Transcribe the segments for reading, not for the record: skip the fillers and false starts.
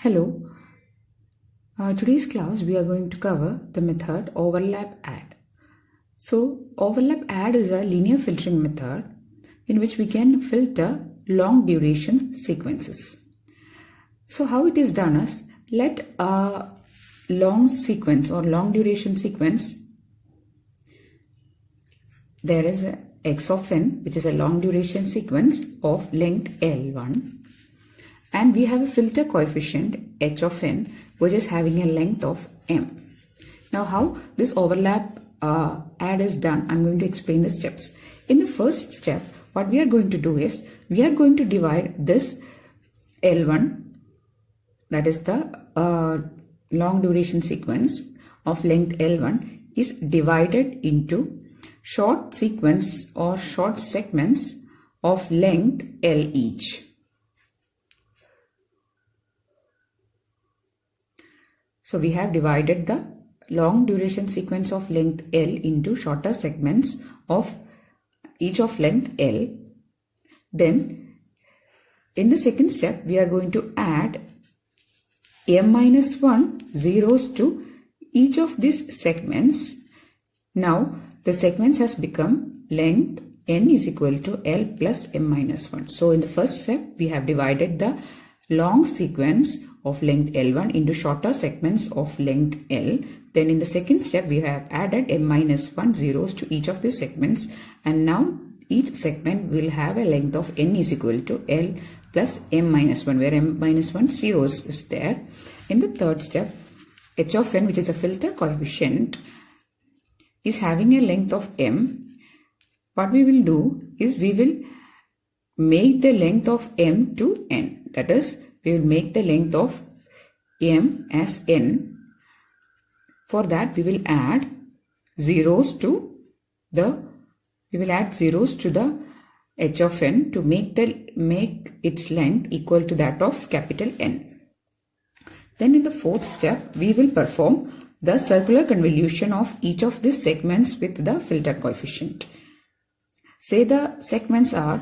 Hello, today's class we are going to cover the method overlap add. So overlap add is a linear filtering method in which we can filter long duration sequences. So how it is done is, let a long sequence or long duration sequence, there is a x of n which is a long duration sequence of length L1. And we have a filter coefficient h of n which is having a length of m. Now how this overlap add is done, I'm going to explain the steps. In the first step, what we are going to do is, we are going to divide this L1, that is the long duration sequence of length L1 is divided into short sequence or short segments of length L each. So we have divided the long duration sequence of length L into shorter segments of each of length L. Then in the second step, we are going to add m-1 zeros to each of these segments. Now the segments has become length n is equal to L plus m-1. So in the first step, we have divided the long sequence of length L1 into shorter segments of length L. Then in the second step, we have added m-1 zeros to each of the segments, and now each segment will have a length of n is equal to L plus m-1, where m-1 zeros is there. In the third step, h of n, which is a filter coefficient, is having a length of m. What we will do is, we will make the length of m to n. That is, we will make the length of m as n. For that, we will add zeros to the h of n to make its length equal to that of capital N. Then in the fourth step, we will perform the circular convolution of each of these segments with the filter coefficient. Say the segments are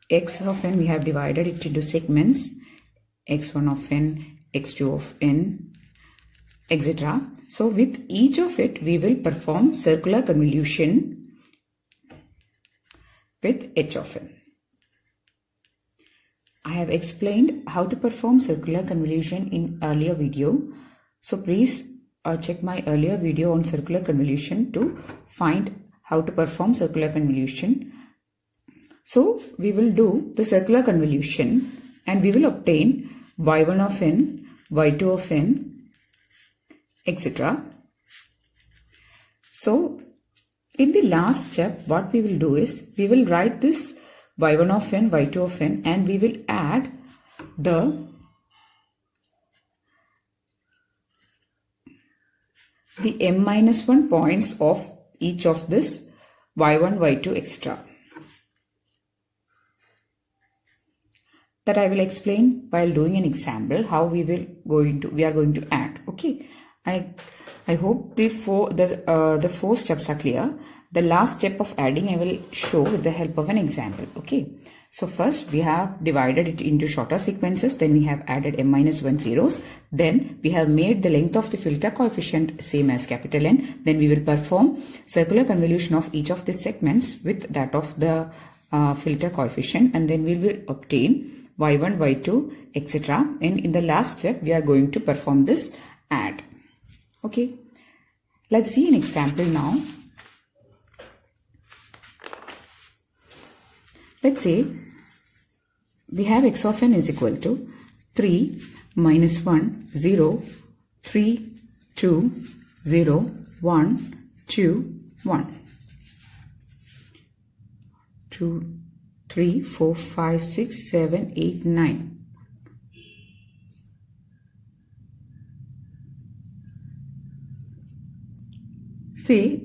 x of n, we have divided it into segments x1 of n, x2 of n, etc. So with each of it, we will perform circular convolution with h of n. I have explained how to perform circular convolution in earlier video. So please check my earlier video on circular convolution to find how to perform circular convolution. So we will do the circular convolution and we will obtain y1 of n, y2 of n, etc. So in the last step, what we will do is, we will write this y1 of n, y2 of n, and we will add the m-1 points of each of this y1, y2, etc. That I will explain while doing an example how we are going to add. Okay, I hope the four steps are clear. The last step of adding I will show with the help of an example. Okay, so first we have divided it into shorter sequences, then we have added m-1 zeros, then we have made the length of the filter coefficient same as capital N, then we will perform circular convolution of each of the segments with that of the filter coefficient, and then we will obtain y1, y2, etc. And in the last step, we are going to perform this add. Okay, let's see an example now. Let's say we have x of n is equal to 3, -1, 0, 3, 2, 0, 1, 2, 1. 2, 3, 4, 5, 6, 7, 8, 9. Say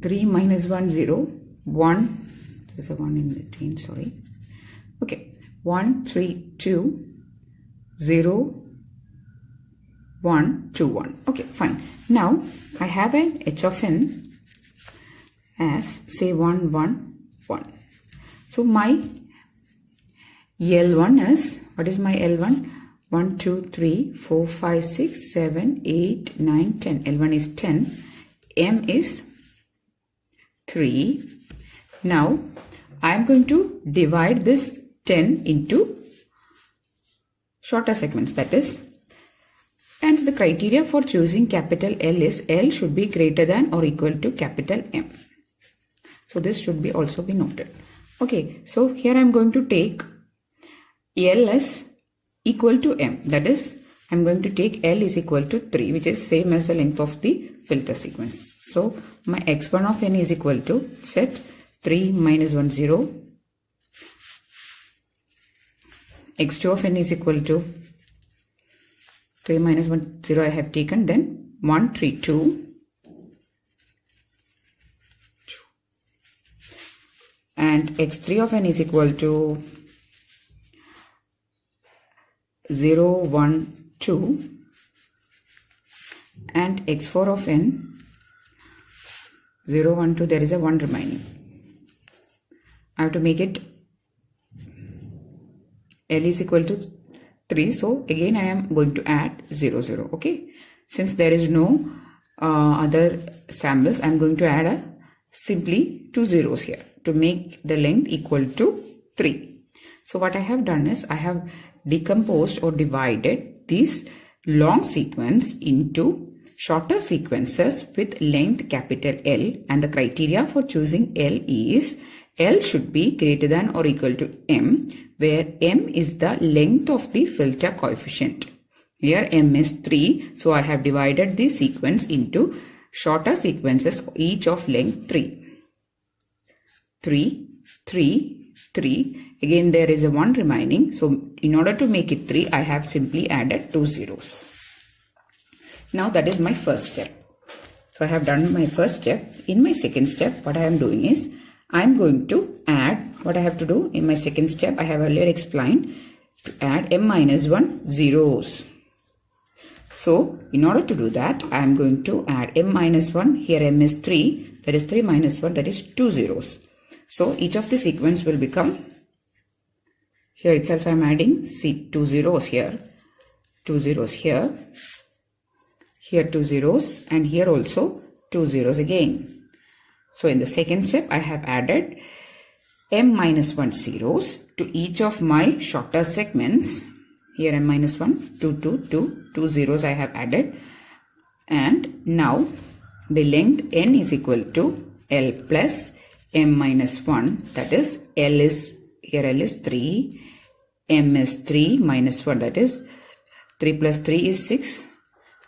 3 -1, 0, 1, there's a 1 in between, sorry. Okay, 1, 3, 2, 0, 1, 2, 1. Okay, fine. Now I have an h of n as, say, 1, 1, 1. So my L1 is, what is my L1? 1, 2, 3, 4, 5, 6, 7, 8, 9, 10. L1 is 10. M is 3. Now, I am going to divide this 10 into shorter segments, that is. And the criteria for choosing capital L is L should be greater than or equal to capital M. So this should be also be noted. Okay, so here I am going to take L as equal to M. That is, I am going to take L is equal to 3, which is same as the length of the filter sequence. So my x1 of n is equal to set 3 minus 1 0. x2 of n is equal to 3 minus 1 0 I have taken, then 1 3 2. And x3 of n is equal to 0 1 2, and x4 of n 0 1 2, there is a 1 remaining. I have to make it L is equal to 3, so again I am going to add 0 0. Okay, since there is no other samples, I am going to add simply 2 zeros here to make the length equal to 3. So what I have done is I have decomposed or divided this long sequence into shorter sequences with length capital L, and the criteria for choosing L is L should be greater than or equal to M, where M is the length of the filter coefficient. Here M is 3, so I have divided the sequence into shorter sequences, each of length 3. 3, 3, 3. Again there is a 1 remaining, so in order to make it 3, I have simply added 2 zeros. Now that is my first step. So I have done my first step. In my second step, what I am doing is, I am going to add, what I have to do in my second step, I have earlier explained, to add m minus 1 zeros. So in order to do that, I am going to add m minus 1, here m is 3, that is 3 minus 1, that is 2 zeros. So each of the sequence will become, here itself I am adding 2 zeros here, 2 zeros here, here 2 zeros, and here also 2 zeros again. So in the second step, I have added m minus 1 zeros to each of my shorter segments. Here m minus 1, 2, 2, 2, 2 zeros I have added. And now the length n is equal to L plus m minus 1, that is L is, here L is 3, m is 3 minus 1, that is 3 plus 3 is 6,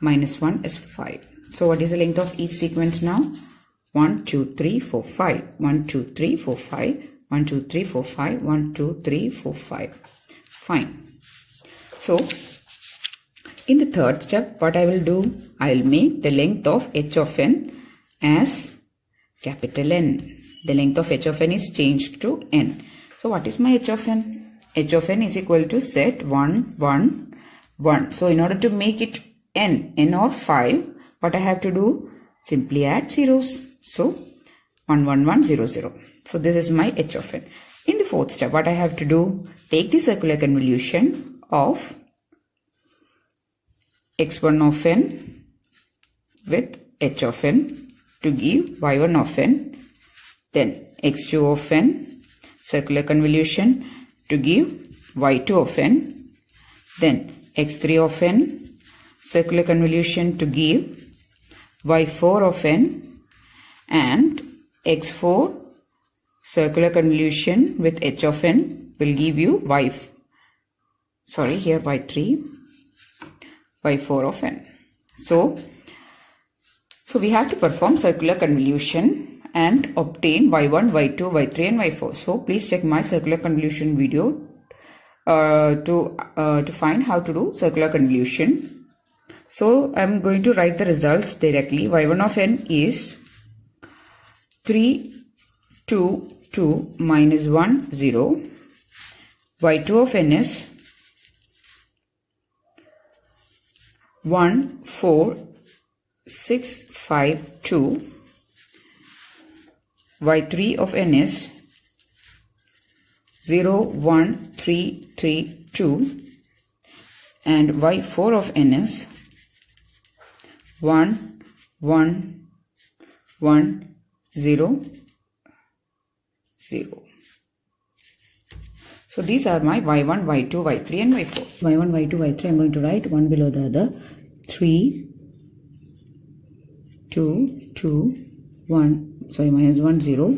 minus 1 is 5. So what is the length of each sequence now? 1, 2, 3, 4, 5, 1, 2, 3, 4, 5, 1, 2, 3, 4, 5, 1, 2, 3, 4, 5. Fine. So in the third step, what I will do, I will make the length of h of n as capital N. The length of h of n is changed to n. So what is my h of n? H of n is equal to set 1, 1, 1. So in order to make it n or 5, what I have to do? Simply add zeros. So 1, 1, 1, 0, 0. So this is my h of n. In the fourth step, what I have to do? Take the circular convolution of x1 of n with h of n to give y1 of n. Then x2 of n, circular convolution to give y2 of n. Then x3 of n, circular convolution to give y4 of n. And x4, circular convolution with h of n will give you y3, y4 of n. So we have to perform circular convolution and obtain y1, y2, y3 and y4. So please check my circular convolution video to find how to do circular convolution. So I'm going to write the results directly. y1 of n is 3, 2, 2 minus 1, 0. y2 of n is 1, 4, 6, 5, 2. y3 of n is 0, 1, 3, 3, 2. and y4 of n is 1, 1, 1, 0, 0. So these are my y1, y2, y3 and y4. y1, y2, y3 I'm going to write one below the other. 3, 2, 2, 1, sorry, minus 1, 0,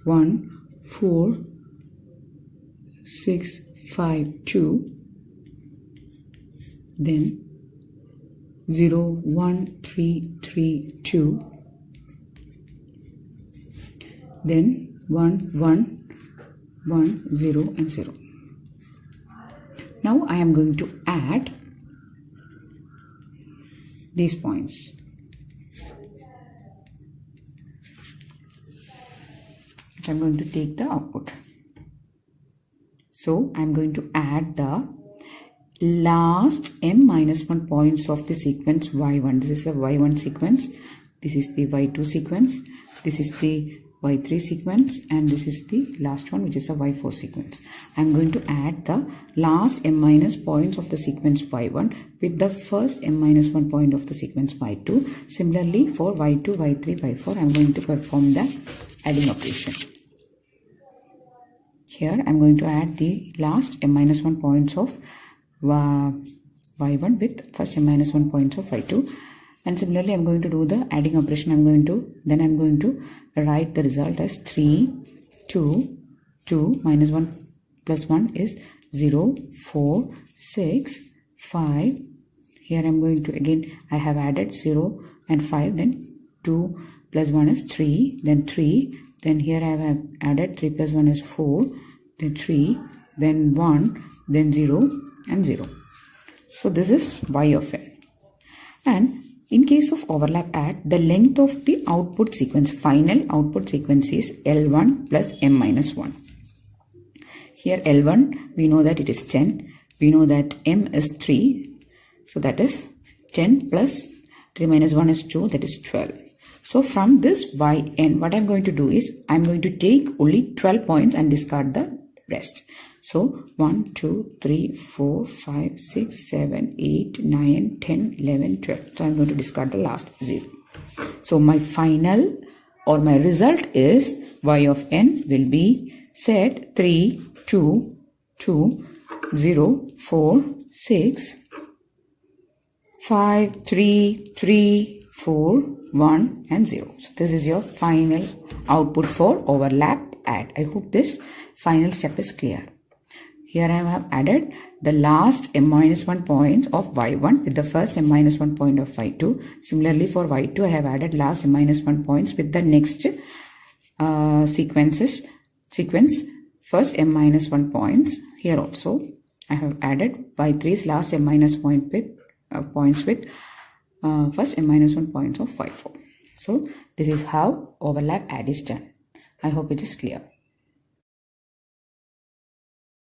1, 4, 6, 5, 2, then 0, 1, 3, 3, 2, then 1, 1, 1, 0 and 0. Now I am going to add these points. I am going to take the output. So I am going to add the last m-1 points of the sequence y1. This is the y1 sequence. This is the y2 sequence. This is the y3 sequence, and this is the last one, which is a y4 sequence. I am going to add the last m- points of the sequence y1 with the first m-1 point of the sequence y2. Similarly, for y2, y3, y4, I am going to perform the adding operation. Here I am going to add the last m-1 points of y1 with first m-1 points of y2. And similarly, I'm going to do the adding operation. I'm going to write the result as 3, 2, 2, minus 1 plus 1 is 0, 4, 6, 5. Here I'm going to, again, I have added 0 and 5, then 2 plus 1 is 3, then 3, then here I have added 3 plus 1 is 4, then 3, then 1, then 0 and 0. So this is y of n. And in case of overlap add, the length of the output sequence, final output sequence is L1 plus m-1. Here L1, we know that it is 10. We know that m is 3. So that is 10 plus 3 minus 1 is 2, that is 12. So from this yn, what I am going to do is, I am going to take only 12 points and discard the rest. So 1, 2, 3, 4, 5, 6, 7, 8, 9, 10, 11, 12. So I am going to discard the last 0. So my final or my result is y of n will be set 3, 2, 2, 0, 4, 6, 5, 3, 3, 4, 1 and 0. So this is your final output for overlap add. I hope this final step is clear. Here I have added the last m-1 points of y1 with the first m-1 point of y2. Similarly for y2 I have added last m-1 points with the next sequence first m-1 points. Here also I have added y3's last m- point with points with first m-1 points of y4. So this is how overlap add is done. I hope it is clear.